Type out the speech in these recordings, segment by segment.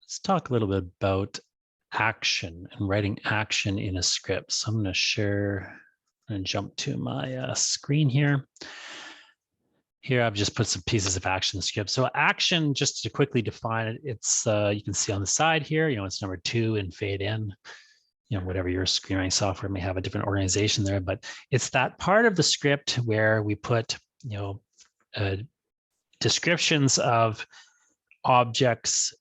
Let's talk a little bit about action and writing action in a script. So I'm going to share and jump to my screen here. Here I've just put some pieces of action script. So action, just to quickly define it, it's you can see on the side here, it's number 2 and fade in. Whatever your screenwriting software may have a different organization there, but it's that part of the script where we put, descriptions of objects,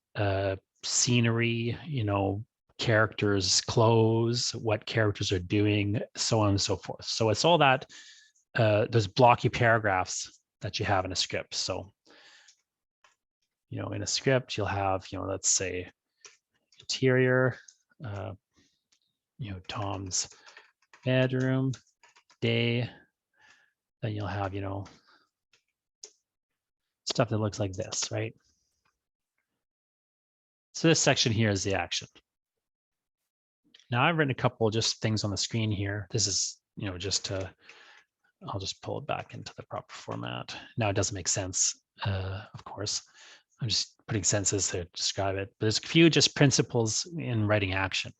scenery, characters' clothes, what characters are doing, so on and so forth. So it's all that, those blocky paragraphs that you have in a script. So, in a script, you'll have, let's say interior, Tom's bedroom, day, then you'll have, stuff that looks like this, right? So this section here is the action. Now I've written a couple just things on the screen here. This is, just to, I'll just pull it back into the proper format. Now it doesn't make sense, of course. I'm just putting sentences to describe it. But there's a few just principles in writing action.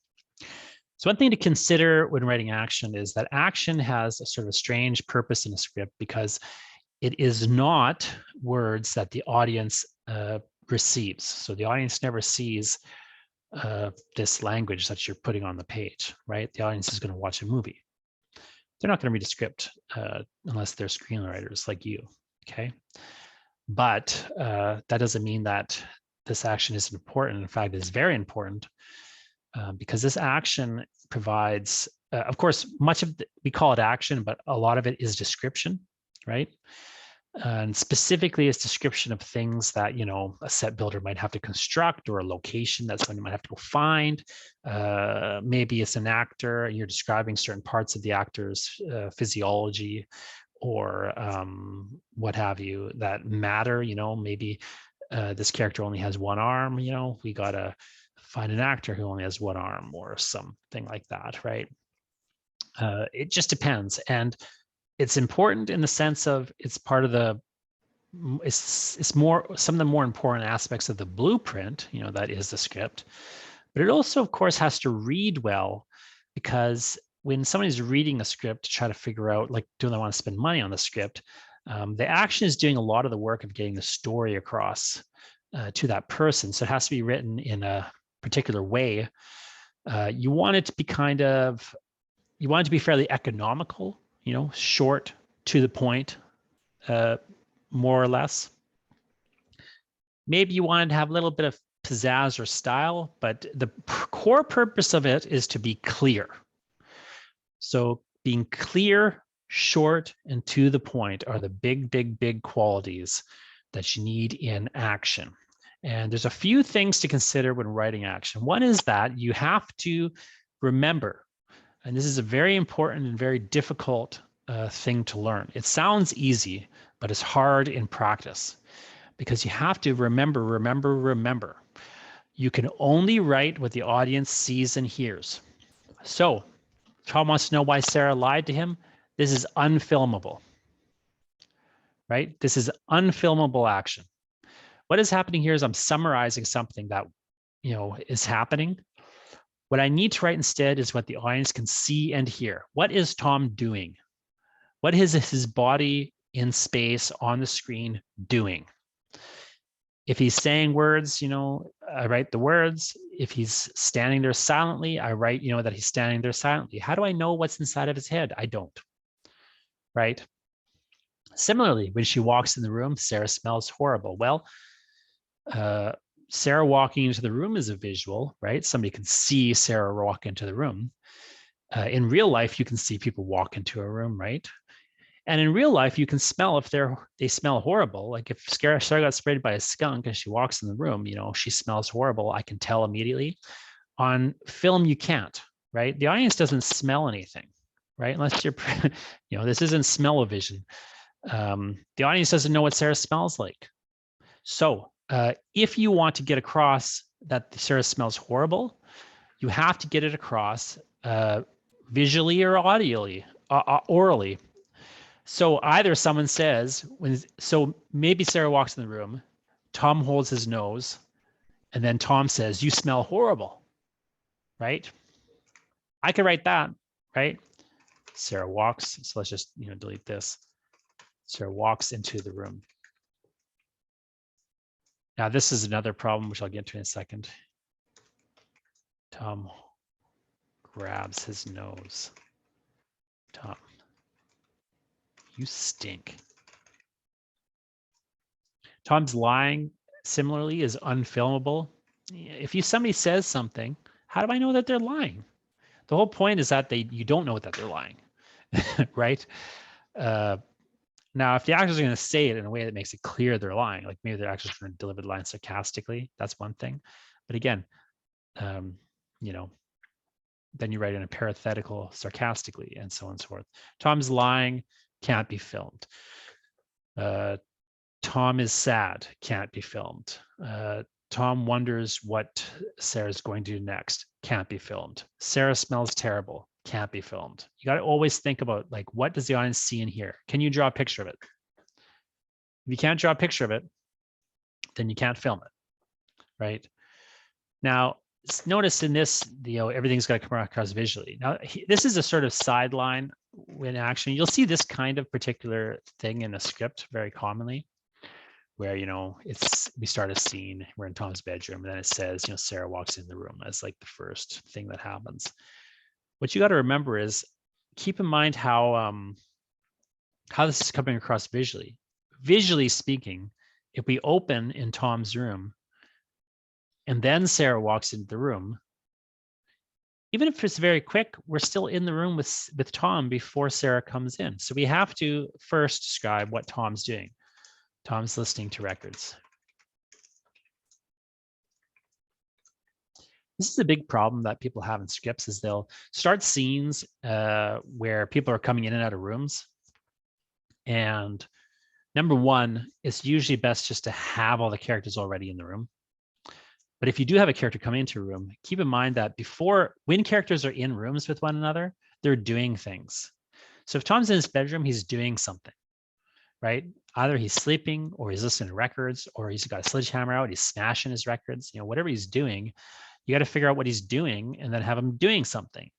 So one thing to consider when writing action is that action has a sort of strange purpose in a script because it is not words that the audience receives. So the audience never sees this language that you're putting on the page, right? The audience is going to watch a movie. They're not going to read a script unless they're screenwriters like you, okay? But that doesn't mean that this action isn't important. In fact, it's very important because this action provides, of course, much of we call it action, but a lot of it is description, right? And specifically, it's description of things that, a set builder might have to construct, or a location that someone might have to go find. Maybe it's an actor, and you're describing certain parts of the actor's physiology, or what have you, that matter. Maybe this character only has one arm. We got to find an actor who only has one arm, or something like that, right? It just depends. And it's important in the sense of it's part of the, it's more, some of the more important aspects of the blueprint, that is the script. But it also, of course, has to read well, because when somebody's reading a script to try to figure out, like, do they want to spend money on the script? The action is doing a lot of the work of getting the story across to that person. So it has to be written in a particular way. You want it to be you want it to be fairly economical, short, to the point, more or less. Maybe you wanted to have a little bit of pizzazz or style, but the core purpose of it is to be clear. So being clear, short, and to the point are the big qualities that you need in action. And there's a few things to consider when writing action. One is that you have to remember, and this is a very important and very difficult thing to learn. It sounds easy, but it's hard in practice, because you have to remember. You can only write what the audience sees and hears. So Tom wants to know why Sarah lied to him. This is unfilmable, right? This is unfilmable action. What is happening here is I'm summarizing something that, is happening. What I need to write instead is what the audience can see and hear. What is Tom doing? What is his body in space on the screen doing? If he's saying words, I write the words. If he's standing there silently, I write, that he's standing there silently. How do I know what's inside of his head? I don't, right? Similarly, when she walks in the room, Sarah smells horrible. Well, Sarah walking into the room is a visual, right? Somebody can see Sarah walk into the room. In real life, you can see people walk into a room, right? And in real life, you can smell if they smell horrible. Like if Sarah got sprayed by a skunk and she walks in the room, she smells horrible. I can tell immediately. On film, you can't, right? The audience doesn't smell anything, right? Unless you're, this isn't smell-o-vision. The audience doesn't know what Sarah smells like. So if you want to get across that Sarah smells horrible, you have to get it across visually or orally. So either someone says, so maybe Sarah walks in the room, Tom holds his nose, And then Tom says, "You smell horrible," right? I could write that, right? Sarah walks. So let's just, delete this. Sarah walks into the room. Now, this is another problem, which I'll get to in a second. Tom grabs his nose. Tom, you stink. Tom's lying, similarly, is unfilmable. If somebody says something, how do I know that they're lying? The whole point is that you don't know that they're lying, right? Now, if the actors are going to say it in a way that makes it clear they're lying, like maybe they're actually trying to deliver the line sarcastically, that's one thing. But again, then you write in a parenthetical sarcastically and so on and so forth. Tom's lying, can't be filmed. Tom is sad, can't be filmed. Tom wonders what Sarah's going to do next, can't be filmed. Sarah smells terrible, can't be filmed. You got to always think about, like, what does the audience see and hear? Can you draw a picture of it? If you can't draw a picture of it, then you can't film it, right? Now, notice in this, everything's got to come across visually. Now, this is a sort of sideline in action. You'll see this kind of particular thing in a script very commonly, where, we start a scene, we're in Tom's bedroom, and then it says, Sarah walks in the room as like the first thing that happens. What you got to remember is, keep in mind how this is coming across visually. Visually speaking, if we open in Tom's room and then Sarah walks into the room, even if it's very quick, we're still in the room with Tom before Sarah comes in. So we have to first describe what Tom's doing. Tom's listening to records. This is a big problem that people have in scripts, is they'll start scenes where people are coming in and out of rooms. And number one, it's usually best just to have all the characters already in the room. But if you do have a character come into a room, keep in mind that when characters are in rooms with one another, they're doing things. So if Tom's in his bedroom, he's doing something, right? Either he's sleeping, or he's listening to records, or he's got a sledgehammer out, he's smashing his records, whatever he's doing, you got to figure out what he's doing and then have him doing something.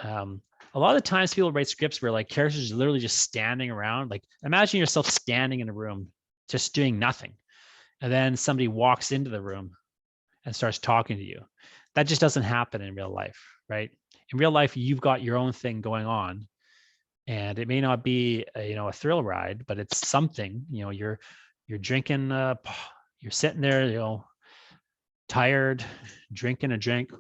A lot of the times people write scripts where like characters are literally just standing around. Like, imagine yourself standing in a room, just doing nothing. And then somebody walks into the room and starts talking to you. That just doesn't happen in real life, right? In real life, you've got your own thing going on, and it may not be a thrill ride, but it's something. You're drinking, you're sitting there, tired, drinking a drink,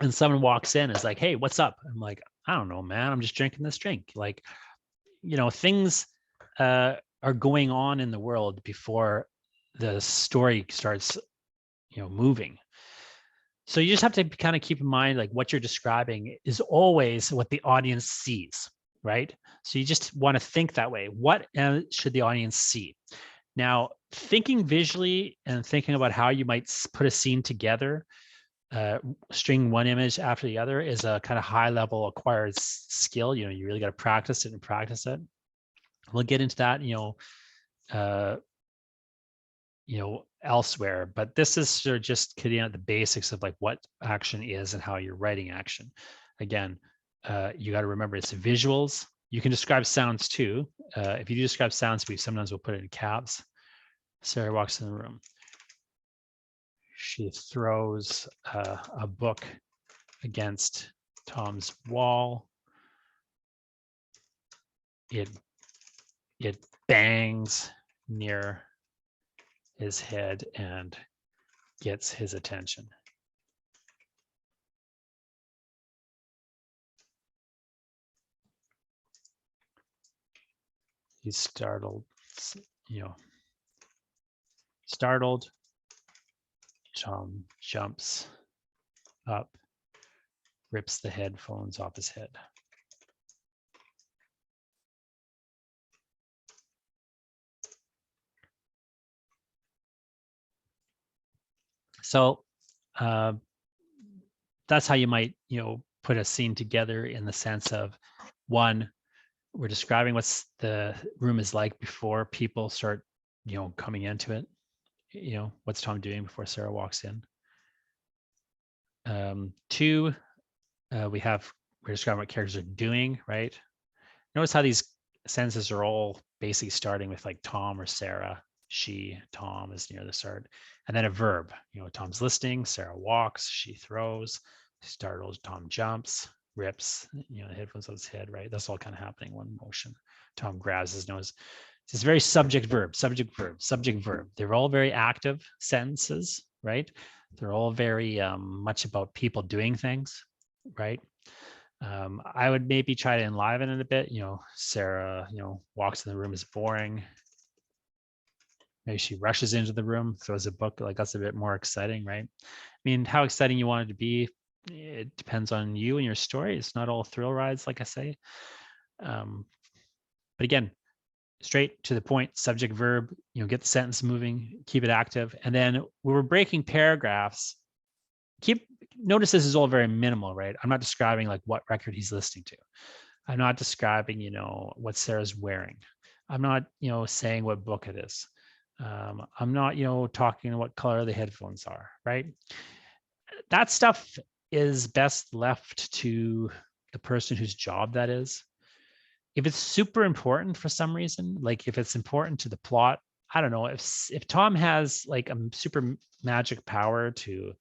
and someone walks in and is like, "Hey, what's up?" I'm like, "I don't know, man. I'm just drinking this drink." Like, things are going on in the world before the story starts, moving. So you just have to kind of keep in mind, like, what you're describing is always what the audience sees, right? So you just want to think that way. What should the audience see? Now, thinking visually and thinking about how you might put a scene together, string one image after the other, is a kind of high level acquired skill. You really got to practice it and practice it. We'll get into that, elsewhere, but this is sort of just getting at the basics of like what action is and how you're writing action. Again, you got to remember it's visuals. You can describe sounds too. If you do describe sounds, sometimes we'll put it in caps. Sarah walks in the room. She throws a book against Tom's wall. It bangs near his head and gets his attention. He's startled, startled. Tom jumps up, rips the headphones off his head. So that's how you might, put a scene together, in the sense of, one, we're describing what the room is like before people start, coming into it. what's Tom doing before Sarah walks in? 2, we're describing what characters are doing, right? Notice how these sentences are all basically starting with like Tom or Sarah. She, Tom is near the start. And then a verb, Tom's listening, Sarah walks, she throws, startles, Tom jumps, rips, the headphones on his head, right? That's all kind of happening in one motion. Tom grabs his nose. It's very subject, verb, subject, verb, subject, verb. They're all very active sentences, right? They're all very much about people doing things, right? I would maybe try to enliven it a bit. Sarah, walks in the room is boring. Maybe she rushes into the room, throws a book. Like that's a bit more exciting, right? I mean, how exciting you want it to be, it depends on you and your story. It's not all thrill rides, like I say. But again, straight to the point, subject, verb, get the sentence moving, keep it active. And then when we're breaking paragraphs, notice this is all very minimal, right? I'm not describing like what record he's listening to. I'm not describing, what Sarah's wearing. I'm not, saying what book it is. I'm not, talking what color the headphones are, right? That stuff is best left to the person whose job that is. If it's super important for some reason, like if it's important to the plot, I don't know, if Tom has like a super magic power to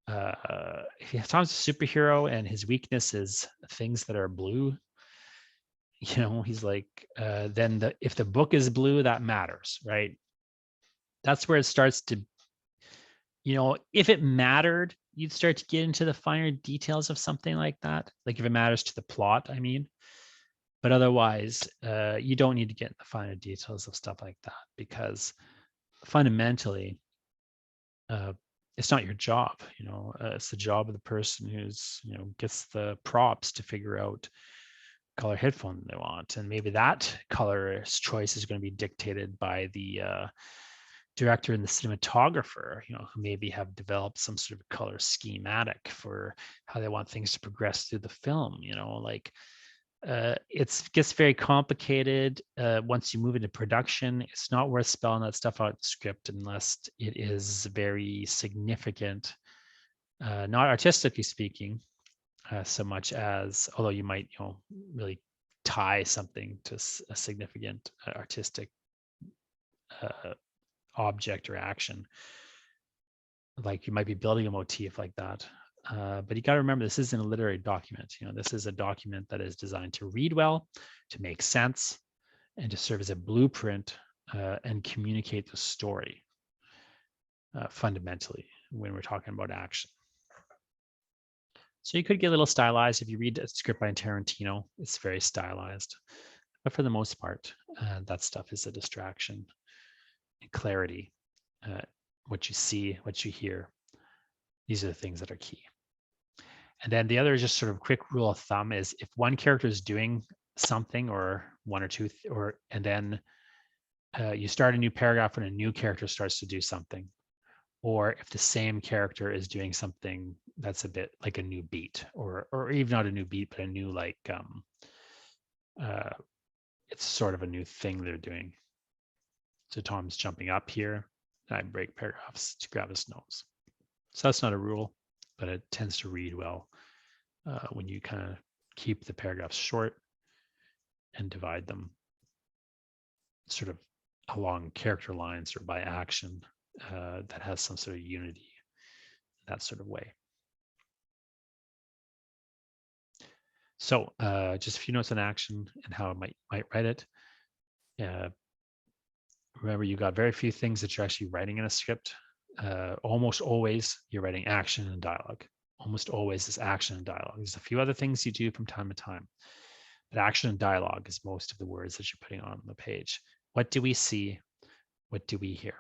if Tom's a superhero and his weakness is things that are blue, he's like, then if the book is blue, that matters, right? That's where it starts to, if it mattered, you'd start to get into the finer details of something like that. Like if it matters to the plot, I mean. But otherwise, you don't need to get in the finer details of stuff like that because fundamentally, it's not your job. It's the job of the person who's gets the props to figure out color headphone they want, and maybe that color's choice is going to be dictated by the director and the cinematographer, who maybe have developed some sort of color schematic for how they want things to progress through the film. Like it gets very complicated once you move into production. It's not worth spelling that stuff out in script unless it is very significant, not artistically speaking, so much as, although you might, really tie something to a significant artistic object or action. Like you might be building a motif like that. But you got to remember, this isn't a literary document. This is a document that is designed to read well, to make sense, and to serve as a blueprint and communicate the story fundamentally when we're talking about action. So you could get a little stylized. If you read a script by Tarantino, it's very stylized. But for the most part, that stuff is a distraction. And clarity, what you see, what you hear, these are the things that are key. And then the other just sort of quick rule of thumb is if one character is doing something or one or two, and then you start a new paragraph when a new character starts to do something, or if the same character is doing something that's a bit like a new beat, or even not a new beat, but a new like it's sort of a new thing they're doing. So Tom's jumping up here, and I break paragraphs to grab his nose. So that's not a rule, but it tends to read well when you kind of keep the paragraphs short and divide them sort of along character lines or by action that has some sort of unity, that sort of way. So just a few notes on action and how I might write it. Remember, you got very few things that you're actually writing in a script. Almost always you're writing action and dialogue. Almost always is action and dialogue. There's a few other things you do from time to time, but action and dialogue is most of the words that you're putting on the page. What do we see? What do we hear?